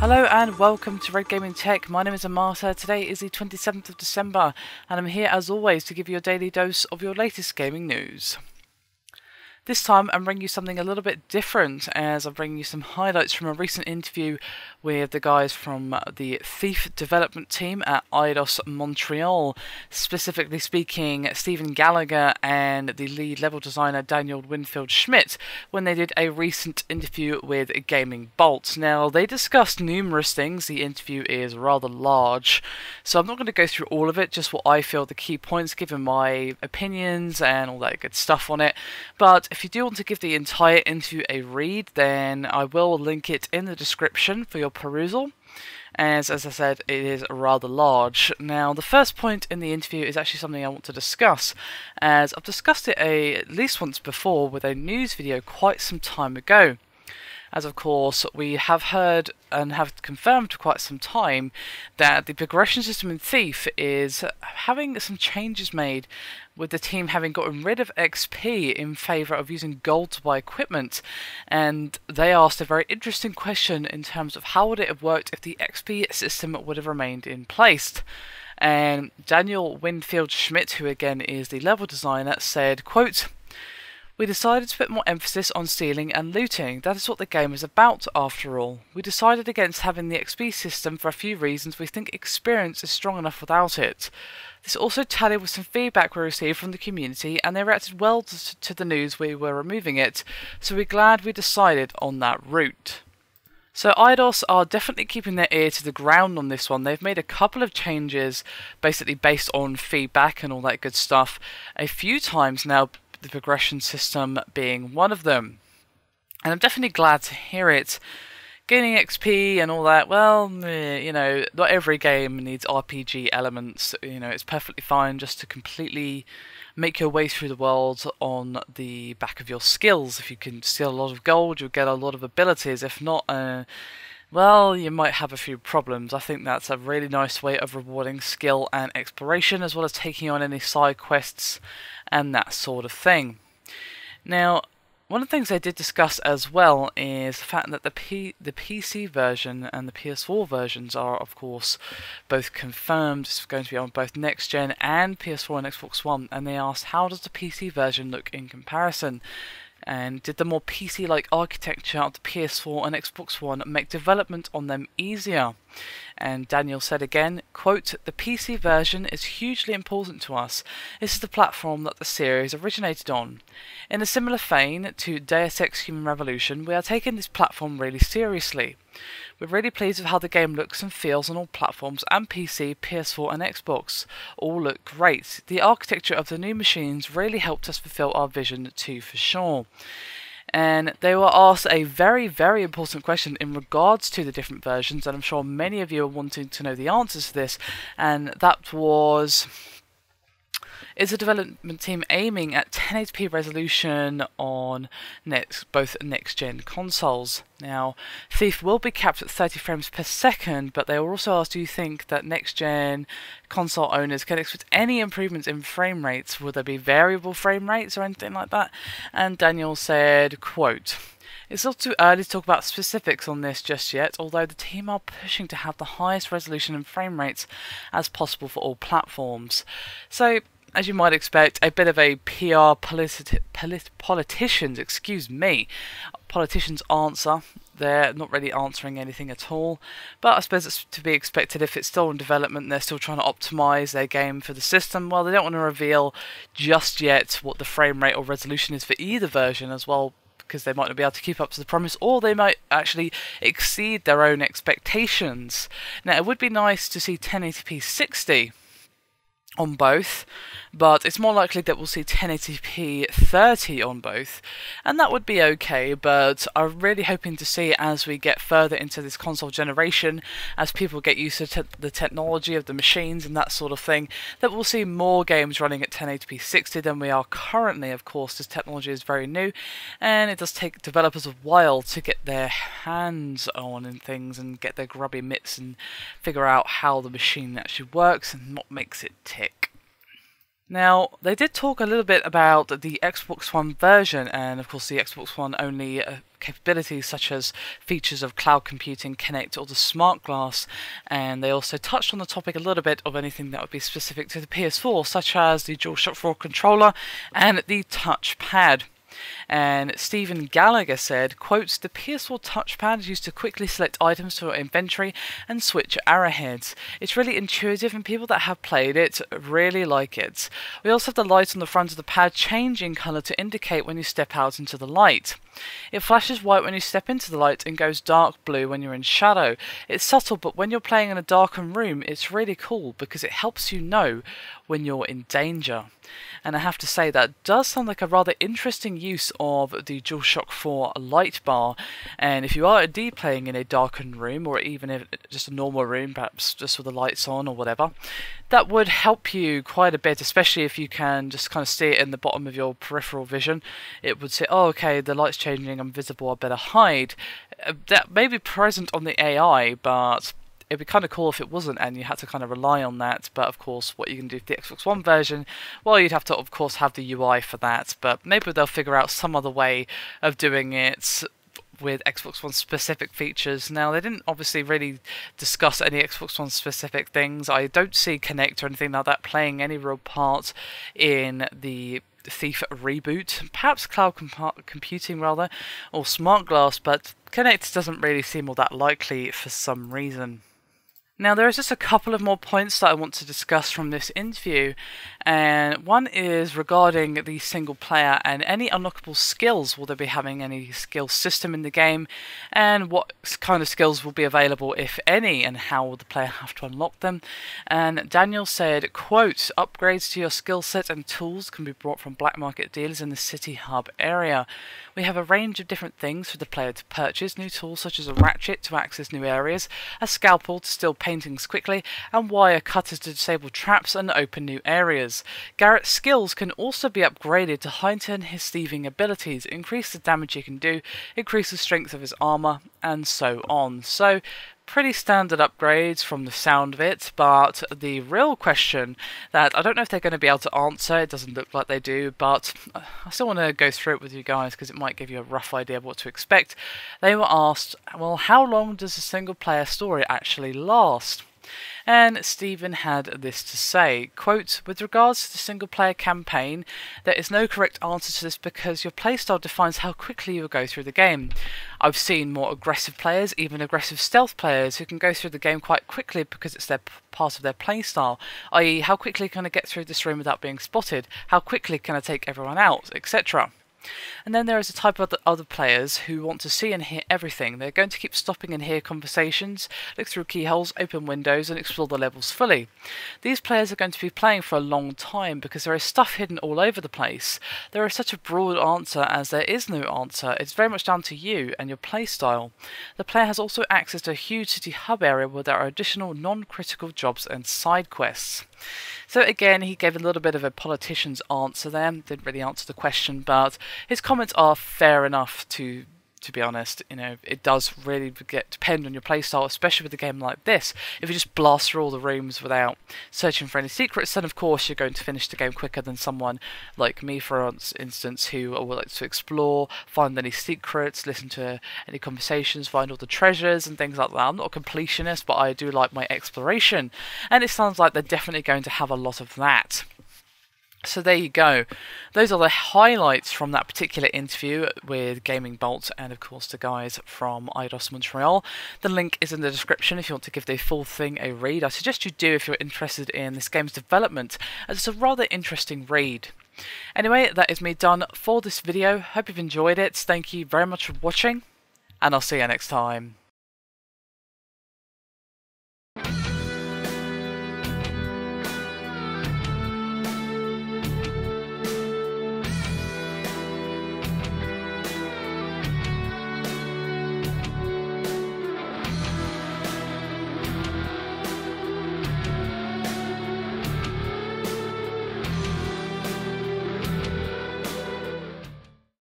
Hello and welcome to Red Gaming Tech. My name is Amata. Today is the 27th of December and I'm here as always to give you a daily dose of your latest gaming news. This time I'm bringing you something a little bit different as I'm bringing you some highlights from a recent interview with the guys from the Thief development team at Eidos Montreal. Specifically speaking, Stephen Gallagher and the lead level designer Daniel Winfield Schmidt when they did a recent interview with Gaming Bolt. Now they discussed numerous things. The interview is rather large, so I'm not going to go through all of it, just what I feel the key points given my opinions and all that good stuff on it. But if you do want to give the entire interview a read, then I will link it in the description for your perusal, as I said, it is rather large. Now, the first point in the interview is actually something I want to discuss, as I've discussed it at least once before with a news video quite some time ago. As of course, we have heard and have confirmed for quite some time that the progression system in Thief is having some changes made, with the team having gotten rid of XP in favour of using gold to buy equipment. And they asked a very interesting question in terms of how would it have worked if the XP system would have remained in place. And Daniel Winfield Schmidt, who again is the level designer, said, quote, "We decided to put more emphasis on stealing and looting. That is what the game is about, after all. We decided against having the XP system for a few reasons. We think experience is strong enough without it. This also tallied with some feedback we received from the community, and they reacted well to the news we were removing it, so we're glad we decided on that route." So Eidos are definitely keeping their ear to the ground on this one. They've made a couple of changes basically based on feedback and all that good stuff a few times now, the progression system being one of them. And I'm definitely glad to hear it. Gaining XP and all that, well, you know, not every game needs RPG elements. You know, it's perfectly fine just to completely make your way through the world on the back of your skills. If you can steal a lot of gold, you'll get a lot of abilities. If not, well, you might have a few problems. I think that's a really nice way of rewarding skill and exploration, as well as taking on any side quests and that sort of thing. Now, one of the things they did discuss as well is the fact that the PC version and the PS4 versions are, of course, both confirmed. It's going to be on both next gen and PS4 and Xbox One, and they asked, how does the PC version look in comparison? And did the more PC-like architecture of the PS4 and Xbox One make development on them easier? And Daniel said again, quote, "The PC version is hugely important to us. This is the platform that the series originated on. In a similar vein to Deus Ex Human Revolution, we are taking this platform really seriously. We're really pleased with how the game looks and feels on all platforms, and PC, PS4 and Xbox all look great. The architecture of the new machines really helped us fulfill our vision too, for sure." And they were asked a very, very important question in regards to the different versions, and I'm sure many of you are wanting to know the answers to this, and that was, is the development team aiming at 1080p resolution on both next-gen consoles? Now, Thief will be capped at 30 frames per second, but they were also asked, do you think that next-gen console owners can expect any improvements in frame rates? Will there be variable frame rates or anything like that? And Daniel said, quote, "It's not too early to talk about specifics on this just yet, although the team are pushing to have the highest resolution and frame rates as possible for all platforms." So, as you might expect, a bit of a PR politicians answer. They're not really answering anything at all, but I suppose it's to be expected. If it's still in development, they're still trying to optimize their game for the system. Well, they don't want to reveal just yet what the frame rate or resolution is for either version as well, because they might not be able to keep up to the promise, or they might actually exceed their own expectations. Now, it would be nice to see 1080p 60 on both, but it's more likely that we'll see 1080p 30 on both, and that would be okay. But I'm really hoping to see, as we get further into this console generation, as people get used to the technology of the machines and that sort of thing, that we'll see more games running at 1080p 60 than we are currently. Of course, this technology is very new, and it does take developers a while to get their hands on and things and get their grubby mitts and figure out how the machine actually works and what makes it tick. Now, they did talk a little bit about the Xbox One version, and of course the Xbox One only capabilities such as features of cloud computing, Kinect, or the smart glass, and they also touched on the topic a little bit of anything that would be specific to the PS4, such as the DualShock 4 controller and the touchpad. And Stephen Gallagher said, quote, "The PS4 touchpad is used to quickly select items from inventory and switch arrowheads. It's really intuitive and people that have played it really like it. We also have the light on the front of the pad changing colour to indicate when you step out into the light. It flashes white when you step into the light and goes dark blue when you're in shadow. It's subtle, but when you're playing in a darkened room, it's really cool because it helps you know when you're in danger." And I have to say that does sound like a rather interesting use of the DualShock 4 light bar. And if you are indeed playing in a darkened room, or even if just a normal room, perhaps just with the lights on or whatever, that would help you quite a bit, especially if you can just kind of see it in the bottom of your peripheral vision. It would say, oh, okay, the light's changing, I'm visible, I better hide. That may be present on the AI, but it'd be kind of cool if it wasn't and you had to kind of rely on that. But of course, what you can do with the Xbox One version, well, you'd have to of course have the UI for that, but maybe they'll figure out some other way of doing it with Xbox One specific features. Now, they didn't obviously really discuss any Xbox One specific things. I don't see Kinect or anything like that playing any real part in the Thief reboot, perhaps cloud computing rather, or smart glass, but Kinect doesn't really seem all that likely for some reason. Now, there is just a couple of more points that I want to discuss from this interview, and one is regarding the single player and any unlockable skills. Will they be having any skill system in the game, and what kind of skills will be available, if any, and how will the player have to unlock them? And Daniel said, quote, "Upgrades to your skill set and tools can be brought from black market dealers in the City Hub area. We have a range of different things for the player to purchase, new tools such as a ratchet to access new areas, a scalpel to steal paintings quickly, and wire cutters to disable traps and open new areas. Garrett's skills can also be upgraded to heighten his thieving abilities, increase the damage he can do, increase the strength of his armor, and so on." So, pretty standard upgrades from the sound of it, but the real question that I don't know if they're going to be able to answer, it doesn't look like they do, but I still want to go through it with you guys because it might give you a rough idea of what to expect. They were asked, well, how long does a single player story actually last? And Stephen had this to say, quote, "With regards to the single-player campaign, there is no correct answer to this because your playstyle defines how quickly you will go through the game. I've seen more aggressive players, even aggressive stealth players, who can go through the game quite quickly because it's their part of their playstyle, i.e. how quickly can I get through this room without being spotted, how quickly can I take everyone out, etc. And then there is a type of other players who want to see and hear everything. They're going to keep stopping and hear conversations, look through keyholes, open windows, and explore the levels fully. These players are going to be playing for a long time because there is stuff hidden all over the place. There is such a broad answer as there is no answer. It's very much down to you and your playstyle. The player has also access to a huge city hub area where there are additional non-critical jobs and side quests." So again, he gave a little bit of a politician's answer there. Didn't really answer the question, but his comments are fair enough to be honest. You know, it does really depend on your playstyle, especially with a game like this. If you just blast through all the rooms without searching for any secrets, then of course you're going to finish the game quicker than someone like me, for instance, who would like to explore, find any secrets, listen to any conversations, find all the treasures and things like that. I'm not a completionist, but I do like my exploration, and it sounds like they're definitely going to have a lot of that. So there you go. Those are the highlights from that particular interview with Gaming Bolt and of course the guys from Eidos Montreal. The link is in the description if you want to give the full thing a read. I suggest you do if you're interested in this game's development, as it's a rather interesting read. Anyway, that is me done for this video. Hope you've enjoyed it. Thank you very much for watching, and I'll see you next time.